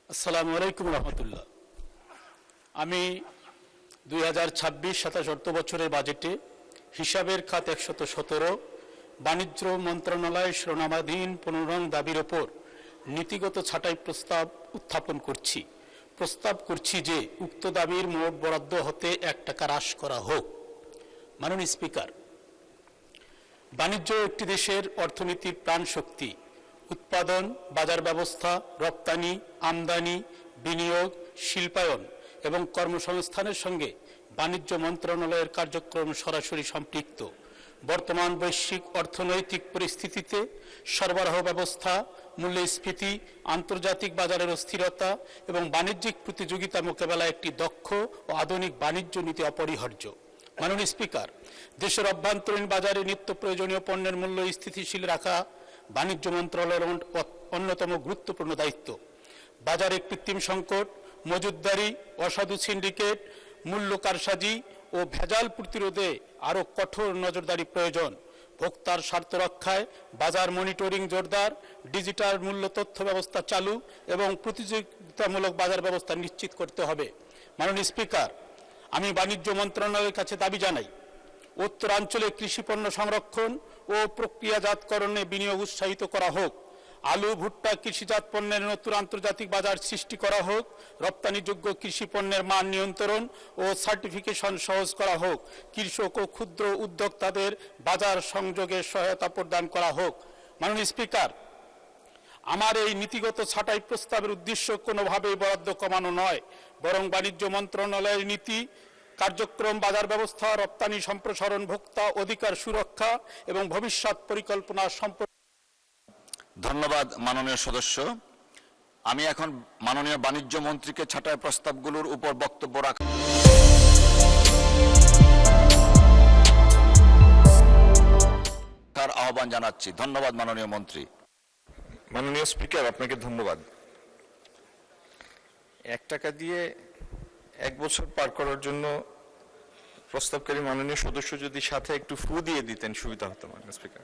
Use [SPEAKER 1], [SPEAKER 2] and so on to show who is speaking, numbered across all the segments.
[SPEAKER 1] আসসালামু আলাইকুম রহমতুল্লাহ। আমি 2026-27 অর্থ বছরের বাজেটে হিসাবের খাত 117, বাণিজ্য মন্ত্রণালয় শিরোনামাধীন 15 নং দাবির ওপর নীতিগত ছাঁটাই প্রস্তাব উত্থাপন করছি। প্রস্তাব করছি যে উক্ত দাবির মোট বরাদ্দ হতে 1 টাকা হ্রাস করা হোক। মাননীয় স্পিকার, বাণিজ্য একটি দেশের অর্থনীতির প্রাণশক্তি। উৎপাদন, বাজার ব্যবস্থা, রপ্তানি, আমদানি, বিনিয়োগ, শিল্পায়ন এবং কর্মসংস্থানের সঙ্গে বাণিজ্য মন্ত্রণালয়ের কার্যক্রম সরাসরি সম্পৃক্ত। বর্তমান বৈশ্বিক অর্থনৈতিক পরিস্থিতিতে সরবরাহ ব্যবস্থা, মূল্যস্ফীতি, আন্তর্জাতিক বাজারের অস্থিরতা এবং বাণিজ্যিক প্রতিযোগিতা মোকাবেলায় একটি দক্ষ ও আধুনিক বাণিজ্য নীতি অপরিহার্য। মাননীয় স্পিকার, দেশের অভ্যন্তরীণ বাজারে নিত্য প্রয়োজনীয় পণ্যের মূল্য স্থিতিশীল রাখা বাণিজ্য মন্ত্রণালয়ের অন্যতম গুরুত্বপূর্ণ দায়িত্ব। বাজারে কৃত্রিম সংকট, মজুতদারি, অসাধু সিন্ডিকেট, মূল্য কারসাজি ও ভেজাল প্রতিরোধে আরও কঠোর নজরদারি প্রয়োজন। ভোক্তার স্বার্থ রক্ষায় বাজার মনিটরিং জোরদার, ডিজিটাল মূল্য তথ্য ব্যবস্থা চালু এবং প্রতিযোগিতামূলক বাজার ব্যবস্থা নিশ্চিত করতে হবে। মাননীয় স্পিকার, আমি বাণিজ্য মন্ত্রণালয়ের কাছে দাবি জানাই, উত্তরাঞ্চলে কৃষিপণ্য সংরক্ষণ ও প্রক্রিয়াজাতকরণে বিনিয়োগ উৎসাহিত করা হোক। আলু, ভুট্টা, কৃষিজাত পণ্যের নতুন আন্তর্জাতিক বাজার সৃষ্টি করা হোক। রপ্তানিযোগ্য কৃষি পণ্যের মান নিয়ন্ত্রণ ও সার্টিফিকেশন সহজ করা হোক। কৃষক ও ক্ষুদ্র উদ্যোক্তাদের বাজার সংযোগে সহায়তা প্রদান করা হোক। মাননীয় স্পিকার, আমার এই নীতিগত ছাঁটাই প্রস্তাবের উদ্দেশ্য কোনোভাবেই বরাদ্দ কমানো নয়, বরং বাণিজ্য মন্ত্রণালয়ের নীতি, কার্যক্রম, বাজার ব্যবস্থা, রপ্তানি সম্প্রসারণ, ভোক্তা অধিকার সুরক্ষা এবং ভবিষ্যৎ পরিকল্পনা সম্পর্কে।
[SPEAKER 2] ধন্যবাদ মাননীয় সদস্য। আমি এখন মাননীয় বাণিজ্য মন্ত্রীকে ছাঁটাই প্রস্তাবগুলোর উপর বক্তব্য রাখার আহ্বান জানাচ্ছি। ধন্যবাদ মাননীয় মন্ত্রী।
[SPEAKER 3] মাননীয় স্পিকার, আপনাকে ধন্যবাদ। 1 টাকা দিয়ে 1 বছর পার করার জন্য প্রস্তাবকারী মাননীয় সদস্য যদি সাথে একটু ফু দিয়ে দিতেন সুবিধা হতো। মাননীয় স্পিকার,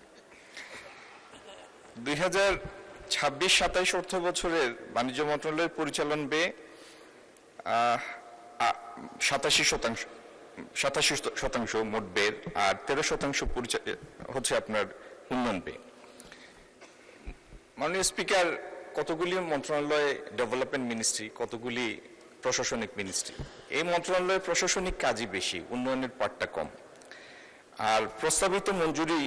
[SPEAKER 3] 2026-27 অর্থ বছরের বাণিজ্য মন্ত্রণালয়ের পরিচালন ব্যয় 87% মোট ব্যয়ের, আর 13% হচ্ছে আপনার উন্নয়ন ব্যয়। মাননীয় স্পিকার, কতগুলি মন্ত্রণালয় ডেভেলপমেন্ট মিনিস্ট্রি, কতগুলি প্রশাসনিক মিনিস্ট্রি। এই মন্ত্রণালয়ের প্রশাসনিক কাজই বেশি, উন্নয়নের পার্টটা কম। আর প্রস্তাবিত মঞ্জুরি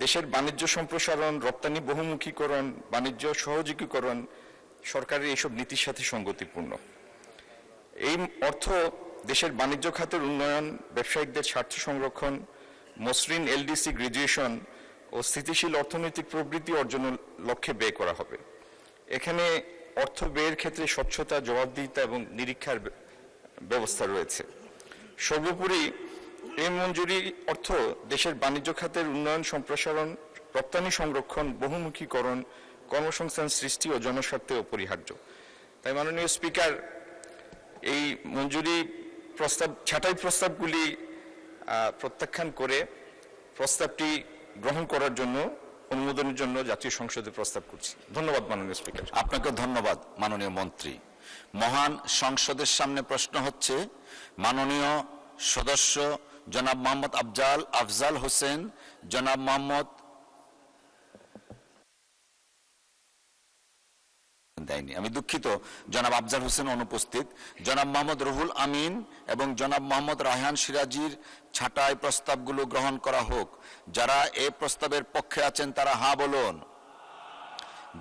[SPEAKER 3] দেশের বাণিজ্য সম্প্রসারণ, রপ্তানি বহুমুখীকরণ, বাণিজ্য সহযোগীকরণ সরকারের এইসব নীতির সাথে সঙ্গতিপূর্ণ। এই অর্থ দেশের বাণিজ্য খাতের উন্নয়ন, ব্যবসায়িকদের স্বার্থ সংরক্ষণ, মসৃণ এলডিসি গ্রাজুয়েশন ও স্থিতিশীল অর্থনৈতিক প্রবৃদ্ধি অর্জনের লক্ষ্যে ব্যয় করা হবে। এখানে অর্থ ব্যয়ের ক্ষেত্রে স্বচ্ছতা, জবাবদিহিতা এবং নিরীক্ষার ব্যবস্থা রয়েছে। সর্বোপরি এই মঞ্জুরি অর্থ দেশের বাণিজ্য খাতের উন্নয়ন, সম্প্রসারণ, রপ্তানি সংরক্ষণ, বহুমুখীকরণ, কর্মসংস্থান সৃষ্টি ও জনস্বার্থে অপরিহার্য। তাই মাননীয় স্পিকার, এই মঞ্জুরি প্রস্তাব, ছাঁটাই প্রস্তাবগুলি প্রত্যাখ্যান করে প্রস্তাবটি গ্রহণ করার জন্য অনুমোদনের জন্য জাতীয় সংসদে প্রস্তাব করছি। ধন্যবাদ মাননীয় স্পিকার।
[SPEAKER 2] আপনাকে ধন্যবাদ মাননীয় মন্ত্রী। মহান সংসদের সামনে প্রশ্ন হচ্ছে মাননীয় সদস্য জনাব মোহাম্মদ আফজাল হোসেন, জনাব মোহাম্মদ আমি দুঃখিত, জনাব আফজাল হোসেন অনুপস্থিত। জনাব মোহাম্মদ রুহুল আমিন এবং জনাব মোহাম্মদ রায়হান সিরাজির ছাঁটাই প্রস্তাবগুলো গ্রহণ করা হোক। যারা এই প্রস্তাবের পক্ষে আছেন তারা হ্যাঁ বলুন,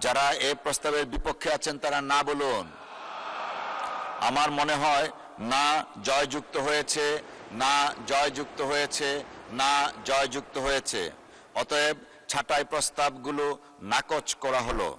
[SPEAKER 2] যারা এই প্রস্তাবের বিপক্ষে আছেন তারা না বলুন। আমার মনে হয় না জয়যুক্ত হয়েছে, না জয়যুক্ত হয়েছে, না জয়যুক্ত হয়েছে। অতএব ছাঁটাই প্রস্তাবগুলো নাকচ করা হলো।